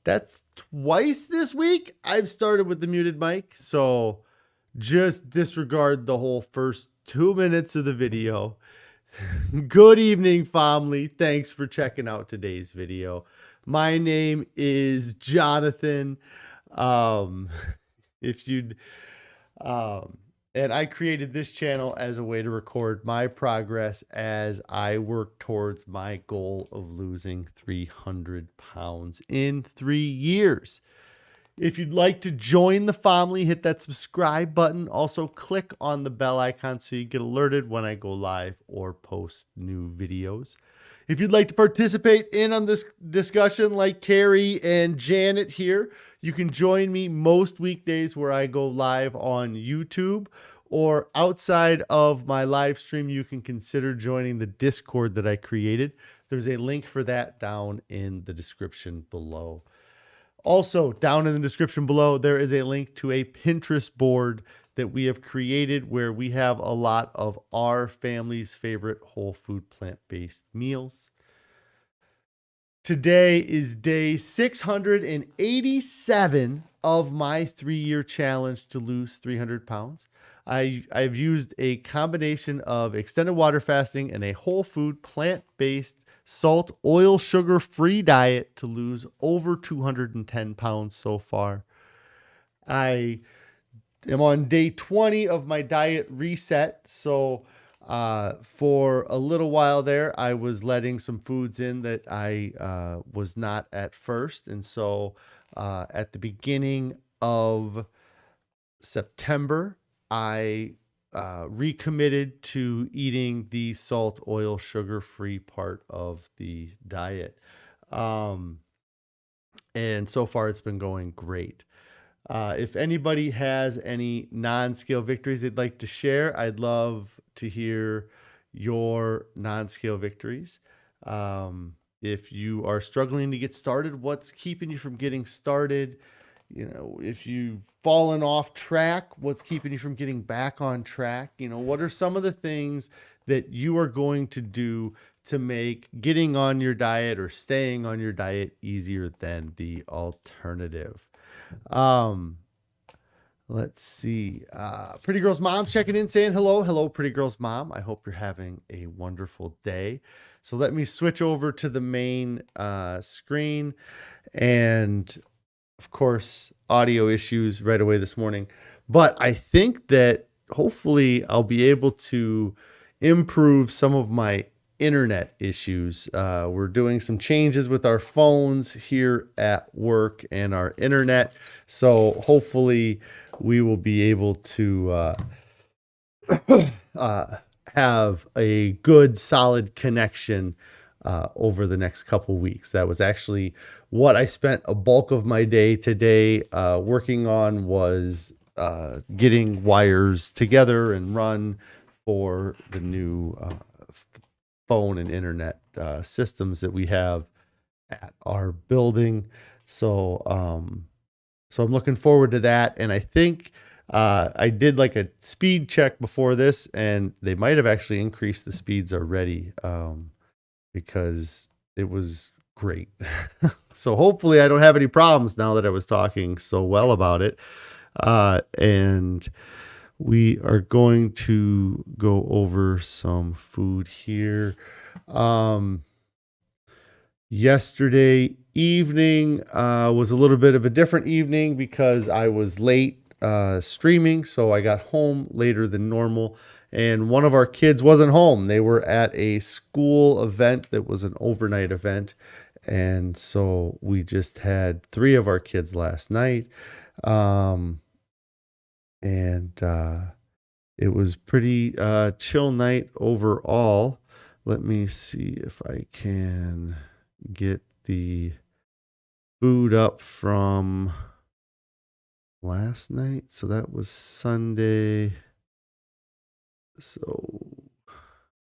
That's twice this week I've started with the muted mic. So just disregard the whole first 2 minutes of the video. Good evening, family. Thanks for checking out today's video. My name is Jonathan. Um, if you'd, and I created this channel as a way to record my progress as I work towards my goal of losing 300 pounds in 3 years. If you'd like to join the family, hit that subscribe button. Also, click on the bell icon so you get alerted when I go live or post new videos. If you'd like to participate on this discussion like Carrie and Janet here, you can join me most weekdays where I go live on YouTube, or outside of my live stream, you can consider joining the Discord that I created. There's a link for that down in the description below. Also, down in the description below, there is a link to a Pinterest board that we have created where we have a lot of our family's favorite whole food plant-based meals. Today is day 687 of my 3-year challenge to lose 300 pounds. I've used a combination of extended water fasting and a whole food plant-based salt, oil, sugar-free diet to lose over 210 pounds so far. I am on day 20 of my diet reset. So for a little while there, I was letting some foods in that I was not at first. And so at the beginning of September, I recommitted to eating the salt, oil, sugar-free part of the diet. And so far it's been going great. If anybody has any non-scale victories they'd like to share, I'd love to hear your non-scale victories. If you are struggling to get started, what's keeping you from getting started? You know, if you've fallen off track, what's keeping you from getting back on track? You know, what are some of the things that you are going to do to make getting on your diet or staying on your diet easier than the alternative? Let's see. Pretty Girl's Mom checking in saying hello. Hello, Pretty Girl's Mom. I hope you're having a wonderful day. So let me switch over to the main screen, and of course, audio issues right away this morning. But I think that hopefully I'll be able to improve some of my internet issues. We're doing some changes with our phones here at work and our internet. So hopefully we will be able to have a good, solid connection over the next couple weeks. That was actually what I spent a bulk of my day today working on, was getting wires together and run for the new phone and internet systems that we have at our building. So I'm looking forward to that. And I think I did like a speed check before this, and they might have actually increased the speeds already because it was great. So hopefully I don't have any problems now that I was talking so well about it. And we are going to go over some food here. Yesterday evening was a little bit of a different evening because I was late streaming. So I got home later than normal, and one of our kids wasn't home. They were at a school event that was an overnight event. And so we just had 3 of our kids last night. And it was pretty chill night overall. Let me see if I can get the food up from last night. So that was Sunday. So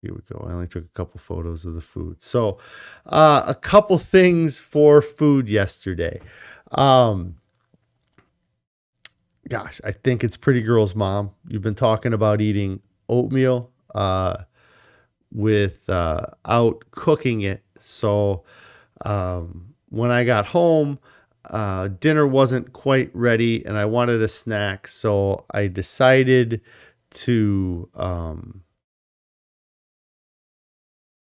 here we go. I only took a couple photos of the food. So a couple things for food yesterday. Gosh, I think it's Pretty Girl's Mom. You've been talking about eating oatmeal without cooking it. So when I got home, dinner wasn't quite ready and I wanted a snack. So I decided to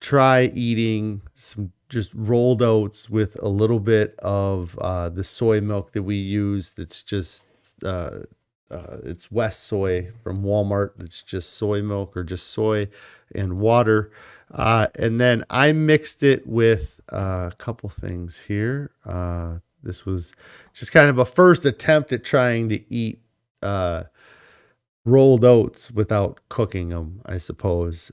try eating some just rolled oats with a little bit of the soy milk that we use. That's just, it's West Soy from Walmart. It's just soy milk or just soy and water. And then I mixed it with a couple things here. This was just kind of a first attempt at trying to eat rolled oats without cooking them, I suppose.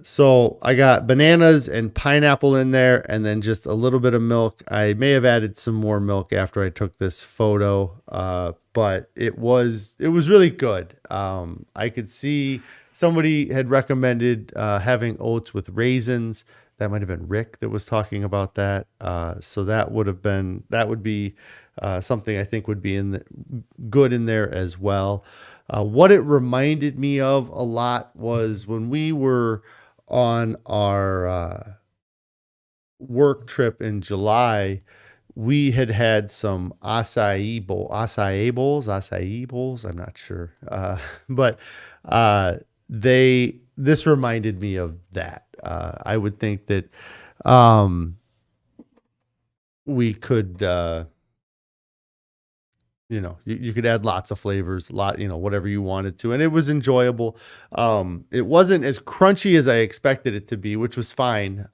So I got bananas and pineapple in there and then just a little bit of milk. I may have added some more milk after I took this photo. But it was really good. I could see somebody had recommended having oats with raisins. That might have been Rick that was talking about that. So that would be something I think would be good in there as well. What it reminded me of a lot was when we were on our work trip in July, we had some acai bowls. I'm not sure. But this reminded me of that. I would think that we could, you could add lots of flavors, whatever you wanted to. And it was enjoyable. It wasn't as crunchy as I expected it to be, which was fine.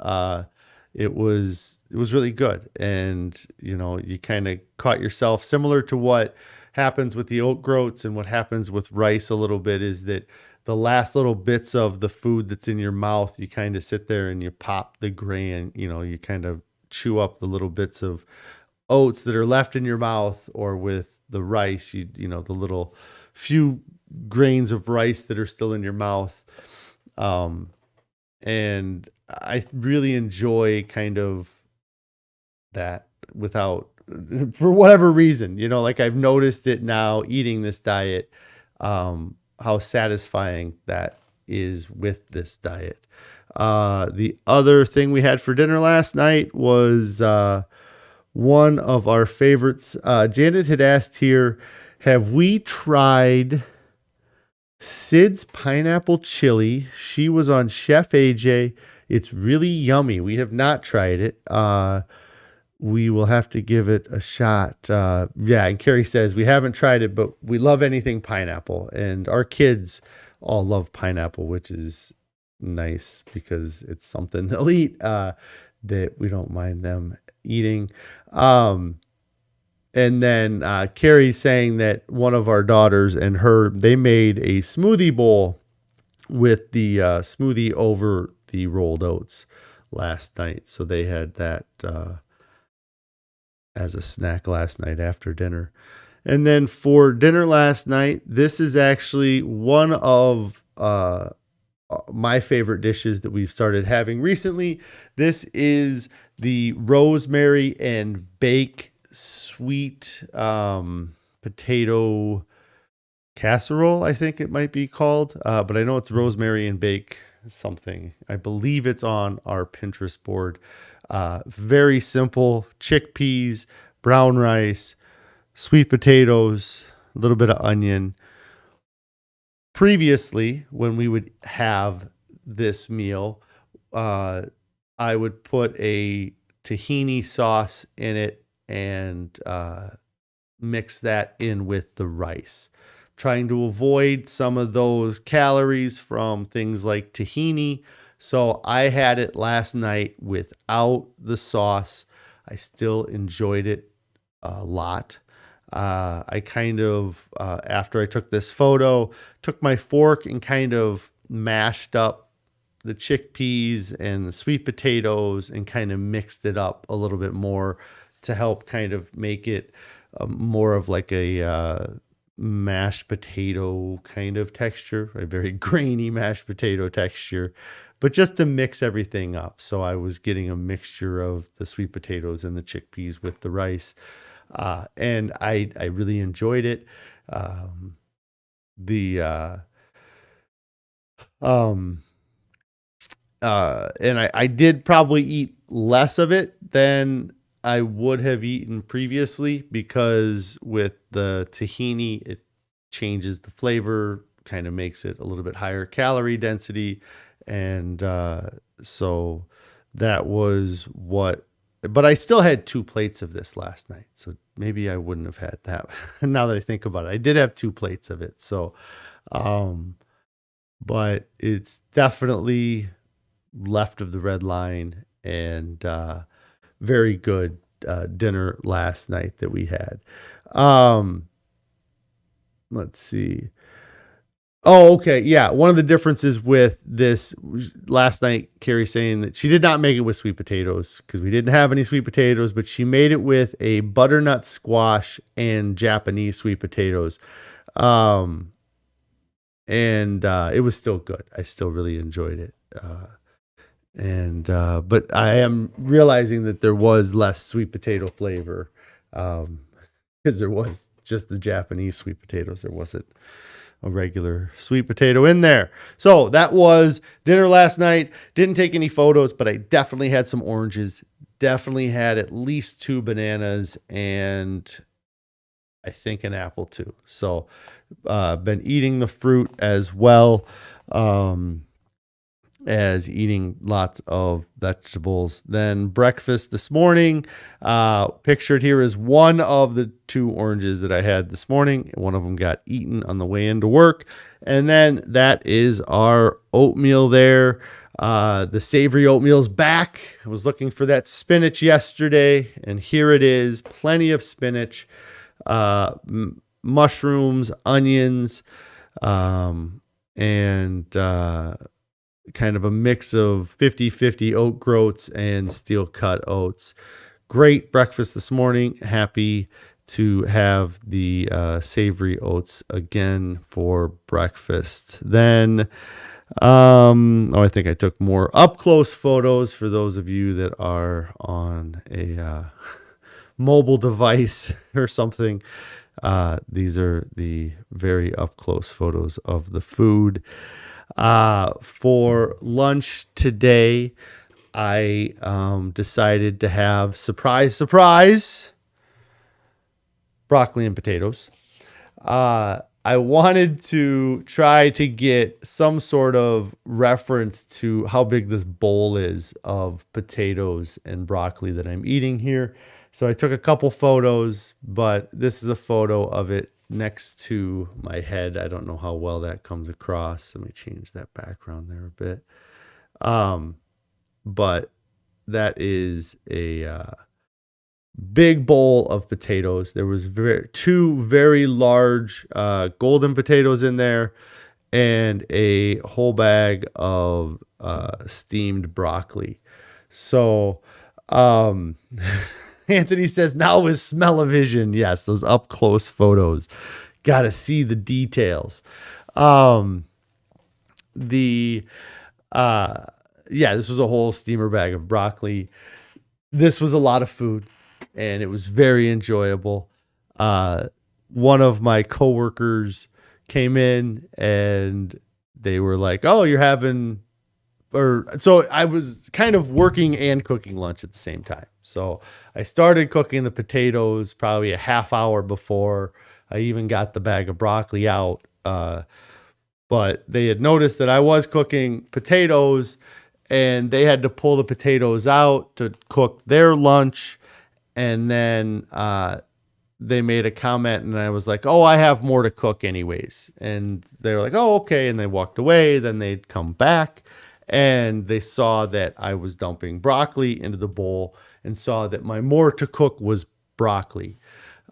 It was really good. And, you kind of caught yourself similar to what happens with the oat groats and what happens with rice a little bit is that the last little bits of the food that's in your mouth, you kind of sit there and you pop the grain, you kind of chew up the little bits of oats that are left in your mouth, or with the rice, the little few grains of rice that are still in your mouth. And I really enjoy kind of that without, for whatever reason, like I've noticed it now eating this diet, how satisfying that is with this diet. The other thing we had for dinner last night was, one of our favorites. Janet had asked here, have we tried Sid's pineapple chili? She was on Chef AJ. It's really yummy. We have not tried it. We will have to give it a shot. And Carrie says we haven't tried it, but we love anything pineapple. And our kids all love pineapple, which is nice because it's something they'll eat that we don't mind them eating. And then Carrie's saying that one of our daughters and they made a smoothie bowl with the smoothie over the rolled oats last night. So they had that as a snack last night after dinner. And then for dinner last night, this is actually one of my favorite dishes that we've started having recently. This is the rosemary and bake sweet potato casserole, I think it might be called. But I know it's rosemary and bake something. I believe it's on our Pinterest board. Very simple: chickpeas, brown rice, sweet potatoes, a little bit of onion. Previously, when we would have this meal, I would put a tahini sauce in it and mix that in with the rice, trying to avoid some of those calories from things like tahini. So I had it last night without the sauce. I still enjoyed it a lot. I kind of, after I took this photo, took my fork and kind of mashed up the chickpeas and the sweet potatoes and kind of mixed it up a little bit more to help kind of make it more of like a mashed potato kind of texture, a very grainy mashed potato texture, but just to mix everything up. So I was getting a mixture of the sweet potatoes and the chickpeas with the rice. And I really enjoyed it. And I did probably eat less of it than I would have eaten previously, because with the tahini, it changes the flavor, kind of makes it a little bit higher calorie density. And so that was what, but I still had 2 plates of this last night. So maybe I wouldn't have had that. Now that I think about it, I did have 2 plates of it. So, but it's definitely left of the red line, and very good dinner last night that we had. Let's see. Oh, okay. Yeah. One of the differences with this last night, Carrie saying that she did not make it with sweet potatoes because we didn't have any sweet potatoes, but she made it with a butternut squash and Japanese sweet potatoes. And it was still good. I still really enjoyed it. But I am realizing that there was less sweet potato flavor, because there was just the Japanese sweet potatoes. There wasn't a regular sweet potato in there. So that was dinner last night. Didn't take any photos, but I definitely had some oranges. Definitely had at least 2 bananas, and I think an apple too. So been eating the fruit as well. As eating lots of vegetables. Then breakfast this morning, pictured here is one of the 2 oranges that I had this morning. One of them got eaten on the way into work. And then that is our oatmeal there. The savory oatmeal's back. I was looking for that spinach yesterday, and here it is. Plenty of spinach, mushrooms, onions, and kind of a mix of 50-50 oat groats and steel cut oats. Great breakfast this morning. Happy to have the savory oats again for breakfast. Then, I think I took more up close photos for those of you that are on a mobile device or something. These are the very up close photos of the food. For lunch today, I decided to have, surprise, broccoli and potatoes. I wanted to try to get some sort of reference to how big this bowl is of potatoes and broccoli that I'm eating here. So I took a couple photos, but this is a photo of it next to my head. I don't know how well that comes across. Let me change that background there a bit. But that is a big bowl of potatoes. There was 2 very large golden potatoes in there, and a whole bag of steamed broccoli. So Anthony says, now is smell-o-vision. Yes, those up-close photos. Got to see the details. This was a whole steamer bag of broccoli. This was a lot of food, and it was very enjoyable. One of my coworkers came in, and they were like, "Oh, you're having..." So I was kind of working and cooking lunch at the same time. So I started cooking the potatoes probably a half hour before I even got the bag of broccoli out. But they had noticed that I was cooking potatoes, and they had to pull the potatoes out to cook their lunch. And then they made a comment, and I was like, "Oh, I have more to cook anyways." And they were like, "Oh, okay." And they walked away. Then they'd come back, and they saw that I was dumping broccoli into the bowl and saw that my more to cook was broccoli.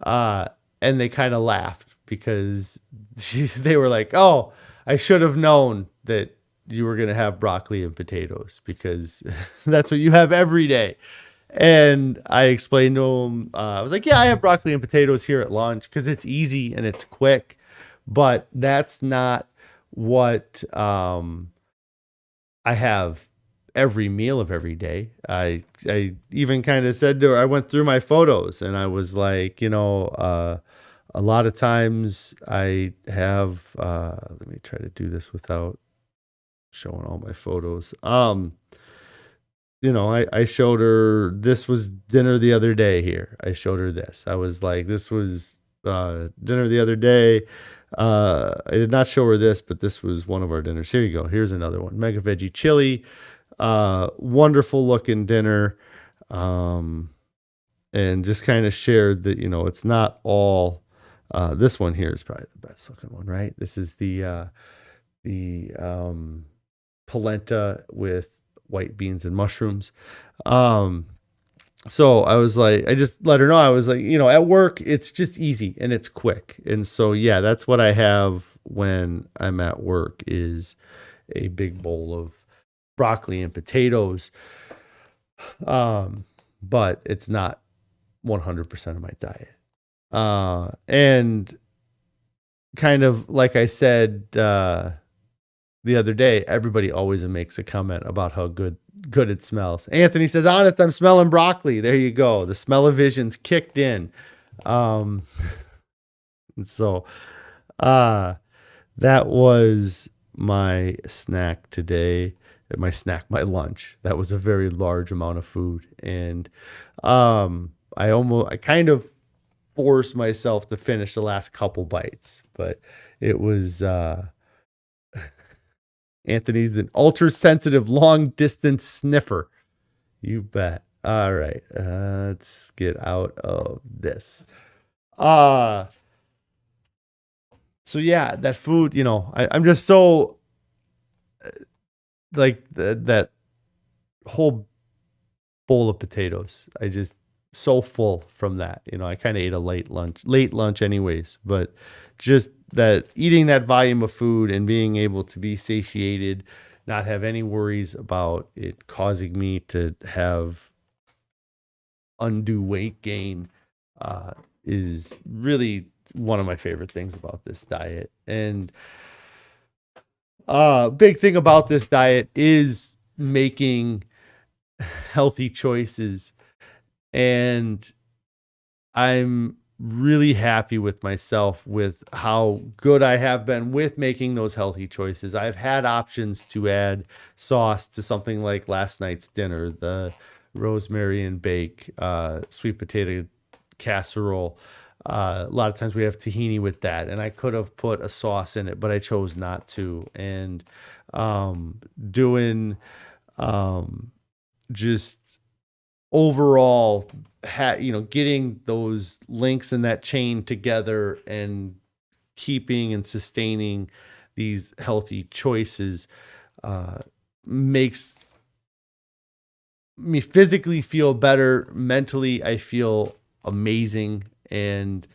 And they kind of laughed because they were like, "Oh, I should have known that you were going to have broccoli and potatoes because that's what you have every day." And I explained to them, I was like, "Yeah, I have broccoli and potatoes here at lunch because it's easy and it's quick, but that's not what I have every meal of every day." I even kind of said to her, I went through my photos, and I was like, a lot of times I have, let me try to do this without showing all my photos. I showed her, this was dinner the other day here. I showed her this. I was like, this was dinner the other day. I did not show her this, but this was one of our dinners. Here you go. Here's another one. Mega veggie chili. Wonderful looking dinner. And just kind of shared that, it's not all, this one here is probably the best looking one, right? This is the polenta with white beans and mushrooms. So I was like, I just let her know, I was like, at work, it's just easy and it's quick. And so, yeah, that's what I have when I'm at work is a big bowl of broccoli and potatoes. But it's not 100% of my diet. And kind of like I said, the other day, everybody always makes a comment about how good it smells. Anthony says, "Honest, I'm smelling broccoli." There you go. The smell-o-vision's kicked in. And so that was my snack today. My lunch. That was a very large amount of food. And I kind of forced myself to finish the last couple bites, but it was Anthony's an ultra sensitive long distance sniffer. You bet. All right. Let's get out of this. So yeah, that food, I'm just so like that whole bowl of potatoes. I just so full from that. I kind of ate a late lunch anyways, but just that eating that volume of food and being able to be satiated, not have any worries about it causing me to have undue weight gain, is really one of my favorite things about this diet. And big thing about this diet is making healthy choices. And I'm really happy with myself with how good I have been with making those healthy choices. I've had options to add sauce to something like last night's dinner, the rosemary and bake, sweet potato casserole. A lot of times we have tahini with that, and I could have put a sauce in it, but I chose not to. And doing just overall, getting those links in that chain together and keeping and sustaining these healthy choices makes me physically feel better. Mentally, I feel amazing. And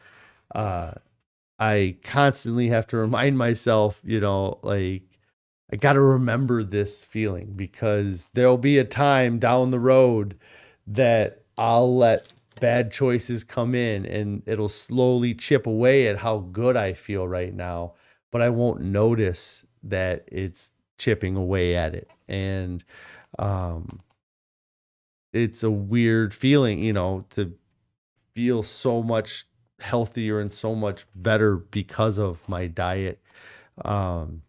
I constantly have to remind myself, like, I got to remember this feeling, because there'll be a time down the road that I'll let bad choices come in and it'll slowly chip away at how good I feel right now, but I won't notice that it's chipping away at it. And it's a weird feeling, to feel so much healthier and so much better because of my diet. And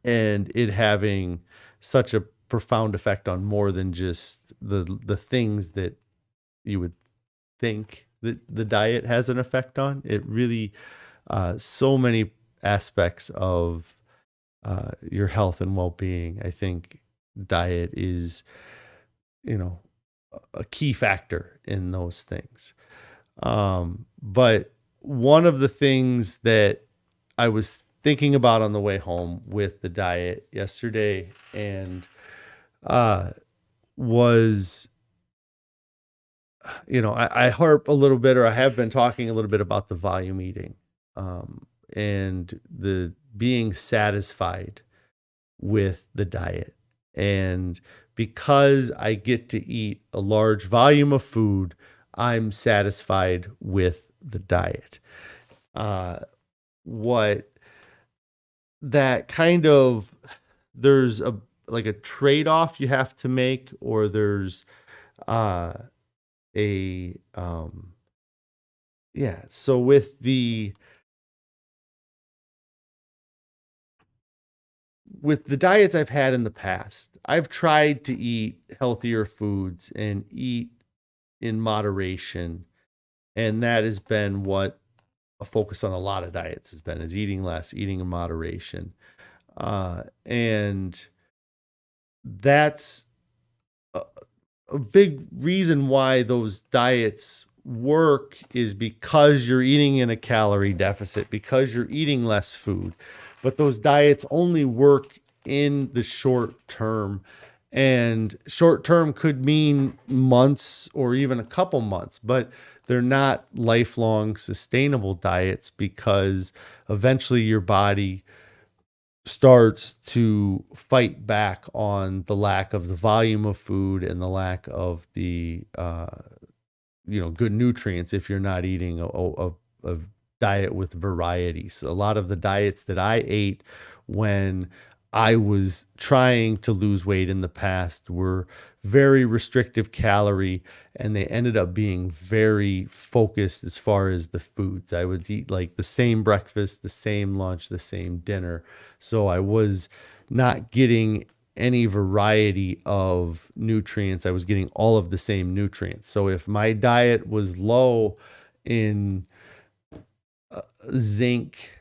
it having such a profound effect on more than just the things that you would think that the diet has an effect on. It really, so many aspects of your health and well-being. I think diet is, a key factor in those things. But one of the things that I was thinking about on the way home with the diet yesterday, and was, I harp a little bit, or I have been talking a little bit about the volume eating, and the being satisfied with the diet. And because I get to eat a large volume of food, I'm satisfied with the diet. What that kind of, there's like a trade-off you have to make, or there's so with the with the diets I've had in the past, I've tried to eat healthier foods and eat in moderation. And that has been what a focus on a lot of diets has been, is eating less, eating in moderation. And that's a big reason why those diets work, is because you're eating in a calorie deficit, because you're eating less food. But those diets only work in the short term. And short term could mean months or even a couple months, but they're not lifelong sustainable diets, because eventually your body starts to fight back on the lack of the volume of food and the lack of the good nutrients if you're not eating a diet with variety. So a lot of the diets that I ate when I was trying to lose weight in the past were very restrictive calorie, and they ended up being very focused as far as the foods. I would eat like the same breakfast, the same lunch, the same dinner. So I was not getting any variety of nutrients. I was getting all of the same nutrients. So if my diet was low in zinc,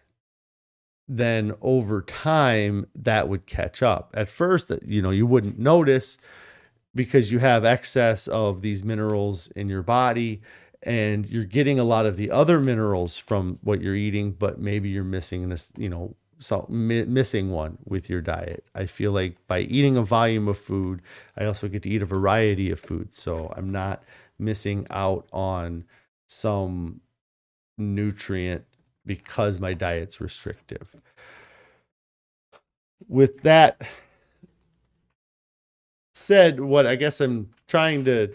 then over time that would catch up. At first, you wouldn't notice, because you have excess of these minerals in your body and you're getting a lot of the other minerals from what you're eating, but maybe you're missing this, missing one with your diet. I feel like by eating a volume of food, I also get to eat a variety of food. So I'm not missing out on some nutrient because my diet's restrictive. With that said, what I guess I'm trying to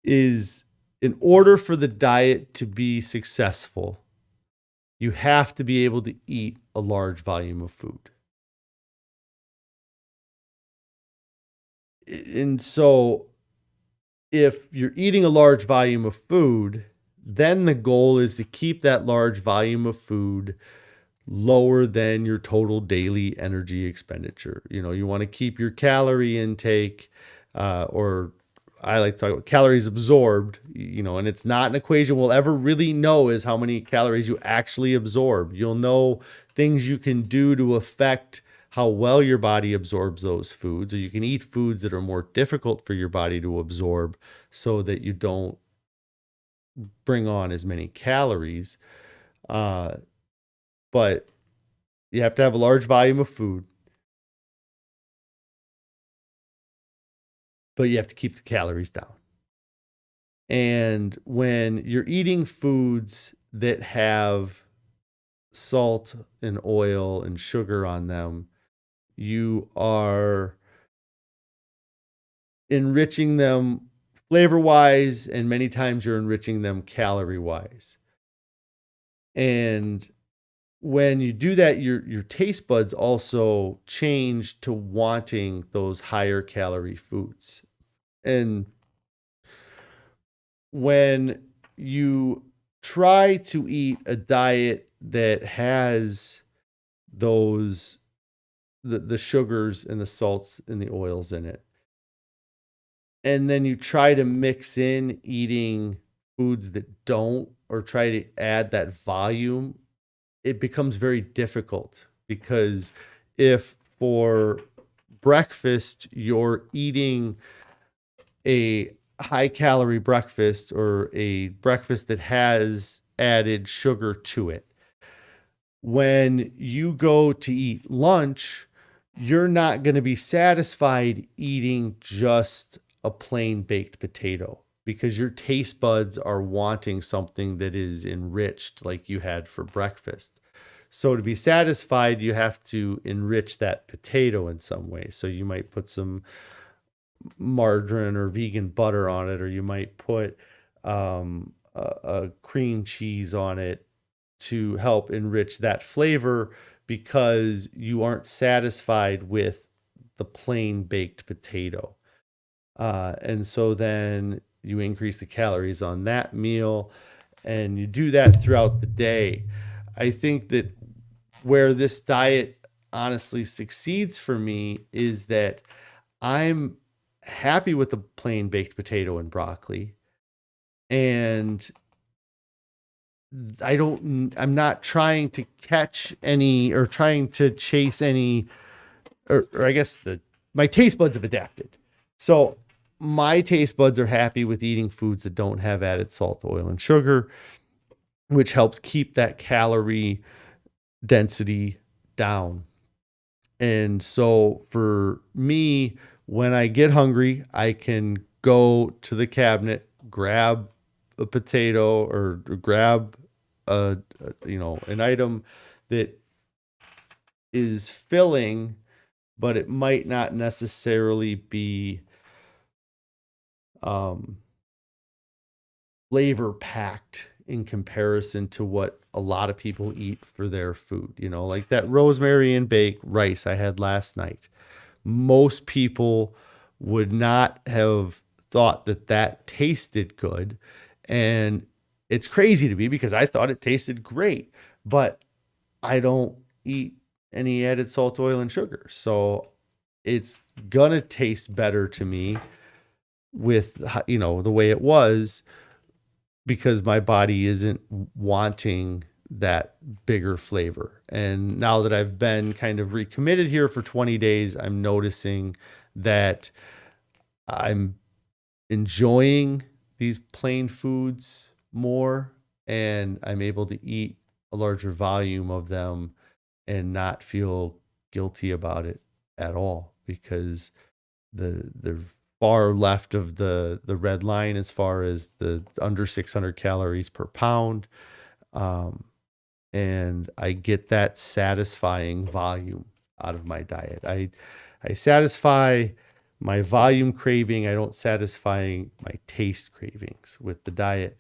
is, in order for the diet to be successful, you have to be able to eat a large volume of food. And so if you're eating a large volume of food, then the goal is to keep that large volume of food lower than your total daily energy expenditure. You want to keep your calorie intake, or I like to talk about calories absorbed, and it's not an equation we'll ever really know is how many calories you actually absorb. You'll know things you can do to affect how well your body absorbs those foods, or you can eat foods that are more difficult for your body to absorb so that you don't bring on as many calories. But you have to have a large volume of food, but you have to keep the calories down. And when you're eating foods that have salt and oil and sugar on them, you are enriching them flavor-wise, and many times you're enriching them calorie-wise. And when you do that, your taste buds also change to wanting those higher calorie foods. And when you try to eat a diet that has those the sugars and the salts and the oils in it, and then you try to mix in eating foods that don't, or try to add that volume, it becomes very difficult. Because if for breakfast you're eating a high calorie breakfast, or a breakfast that has added sugar to it, when you go to eat lunch, you're not going to be satisfied eating just a plain baked potato, because your taste buds are wanting something that is enriched like you had for breakfast. So to be satisfied, you have to enrich that potato in some way. So you might put some margarine or vegan butter on it, or you might put a cream cheese on it to help enrich that flavor, because you aren't satisfied with the plain baked potato. And so then you increase the calories on that meal, and you do that throughout the day. I think that where this diet honestly succeeds for me is that I'm happy with the plain baked potato and broccoli, and I'm not trying to catch any or trying to chase any, or I guess my taste buds have adapted. So my taste buds are happy with eating foods that don't have added salt, oil, and sugar, which helps keep that calorie density down. And so for me, when I get hungry, I can go to the cabinet, grab a potato or grab an item that is filling, but it might not necessarily be flavor packed in comparison to what a lot of people eat for their food. Like that rosemary and bake rice I had last night. Most people would not have thought that tasted good. And it's crazy to me because I thought it tasted great, but I don't eat any added salt, oil, and sugar. So it's gonna taste better to me with, the way it was, because my body isn't wanting that bigger flavor. And now that I've been kind of recommitted here for 20 days, I'm noticing that I'm enjoying these plain foods more, and I'm able to eat a larger volume of them and not feel guilty about it at all, because the far left of the red line as far as the under 600 calories per pound. And I get that satisfying volume out of my diet. I satisfy my volume craving. I don't satisfy my taste cravings with the diet.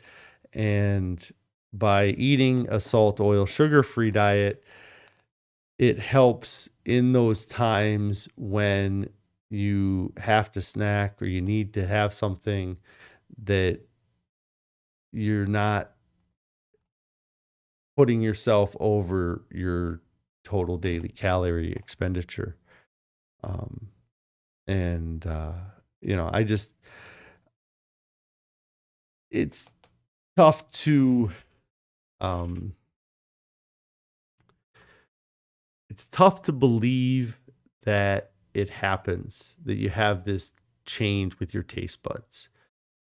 And by eating a salt, oil, sugar-free diet, it helps in those times when you have to snack or you need to have something that you're not putting yourself over your total daily calorie expenditure. And I just, it's tough to, believe that it happens, that you have this change with your taste buds.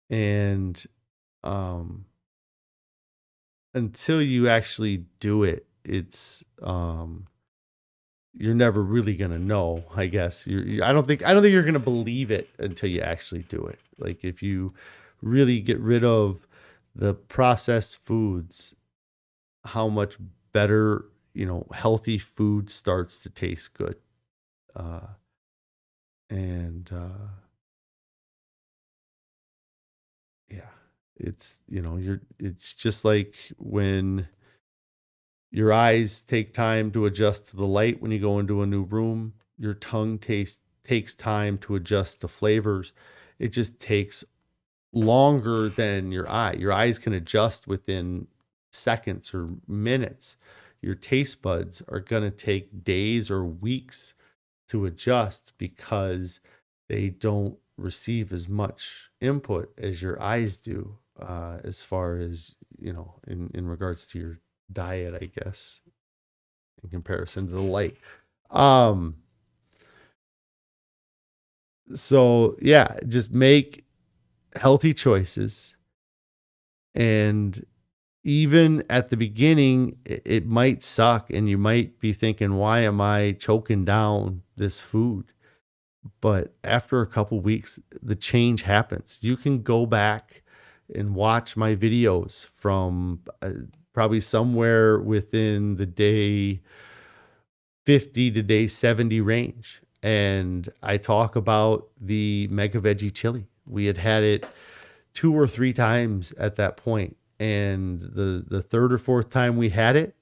And until you actually do it, it's you're never really gonna know. I guess I don't think you're gonna believe it until you actually do it. Like if you really get rid of the processed foods, how much better healthy food starts to taste good. And yeah, it's it's just like when your eyes take time to adjust to the light when you go into a new room, your tongue takes time to adjust to flavors. It just takes longer than your eye. Your eyes can adjust within seconds or minutes. Your taste buds are going to take days or weeks to adjust because they don't receive as much input as your eyes do, as far as, in regards to your diet, I guess, in comparison to the light. So yeah, just make healthy choices. And even at the beginning, it might suck and you might be thinking, why am I choking down this food? But after a couple weeks, the change happens. You can go back and watch my videos from probably somewhere within the day 50 to day 70 range. And I talk about the Mega Veggie Chili. We had it 2 or 3 times at that point. And the third or fourth time we had it,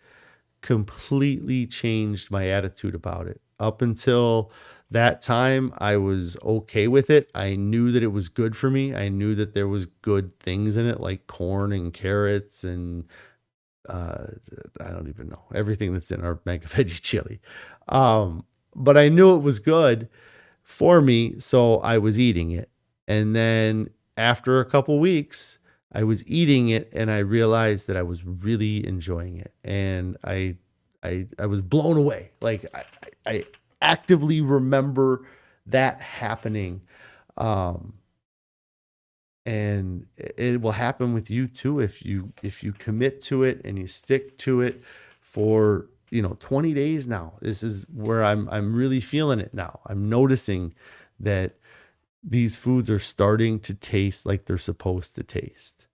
completely changed my attitude about it. Up until that time, I was okay with it. I knew that it was good for me. I knew that there was good things in it, like corn and carrots and I don't even know everything that's in our Mega Veggie chili. But I knew it was good for me, so I was eating it. And then after a couple weeks, I was eating it and I realized that I was really enjoying it. And I was blown away. Like I actively remember that happening. And it will happen with you too if you commit to it and you stick to it for 20 days now. This is where I'm really feeling it now. I'm noticing that these foods are starting to taste like they're supposed to taste,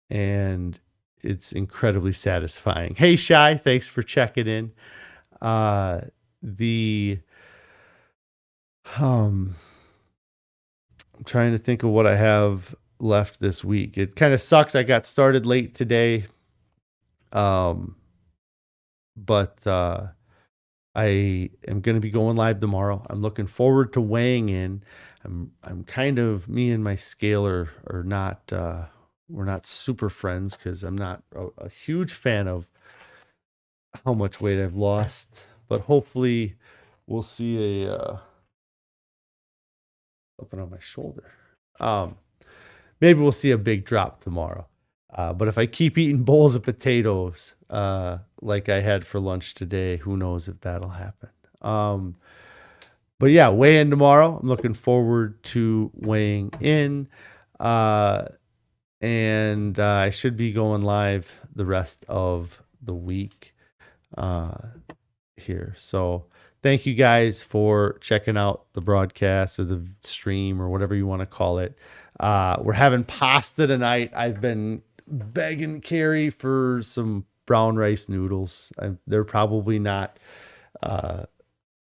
and it's incredibly satisfying. Hey Shy, thanks for checking in. I'm trying to think of what I have left this week. It kind of sucks. I got started late today. But I am going to be going live tomorrow. I'm looking forward to weighing in. I'm kind of, me and my scale are not, we're not super friends because I'm not a huge fan of how much weight I've lost, but hopefully we'll see something on my shoulder. Maybe we'll see a big drop tomorrow. But if I keep eating bowls of potatoes, like I had for lunch today, who knows if that'll happen. But yeah, weigh in tomorrow. I'm looking forward to weighing in. And I should be going live the rest of the week here. So thank you guys for checking out the broadcast or the stream or whatever you want to call it. We're having pasta tonight. I've been begging Carrie for some brown rice noodles. They're probably not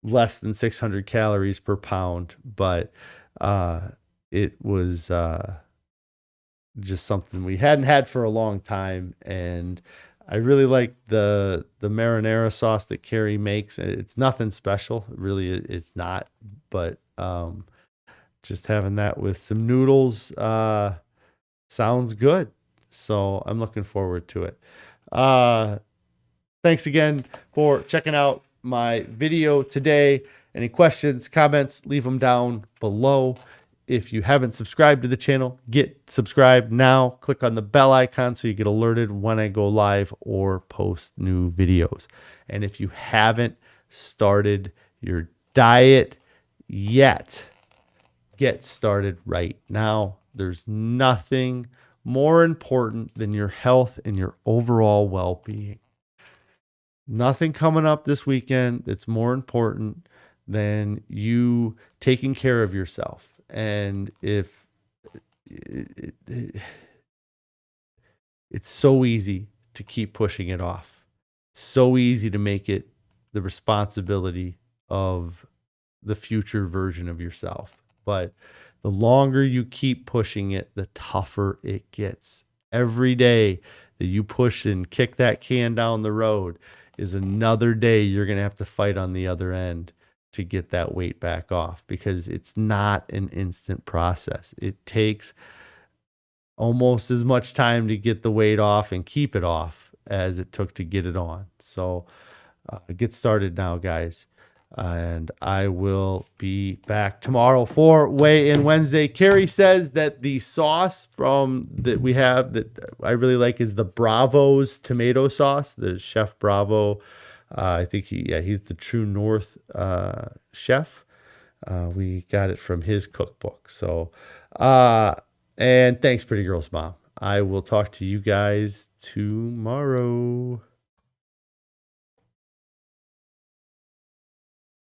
less than 600 calories per pound, but it was just something we hadn't had for a long time. And I really like the marinara sauce that Carrie makes. It's nothing special, really. It's not, but just having that with some noodles sounds good. So I'm looking forward to it. Thanks again for checking out my video today. Any questions, comments, leave them down below. If you haven't subscribed to the channel, get subscribed now. Click on the bell icon so you get alerted when I go live or post new videos. And if you haven't started your diet yet, get started right now. There's nothing more important than your health and your overall well-being. Nothing coming up this weekend that's more important than you taking care of yourself. And if it's so easy to keep pushing it off, it's so easy to make it the responsibility of the future version of yourself. But the longer you keep pushing it, the tougher it gets. Every day that you push and kick that can down the road is another day you're going to have to fight on the other end to get that weight back off, because it's not an instant process. It takes almost as much time to get the weight off and keep it off as it took to get it on. So get started now, guys. And I will be back tomorrow for weigh-in Wednesday. Carrie says that the sauce that we have that I really like is the Bravo's tomato sauce, the Chef Bravo. I think he's the True North chef. We got it from his cookbook. So, and thanks, Pretty Girl's Mom. I will talk to you guys tomorrow.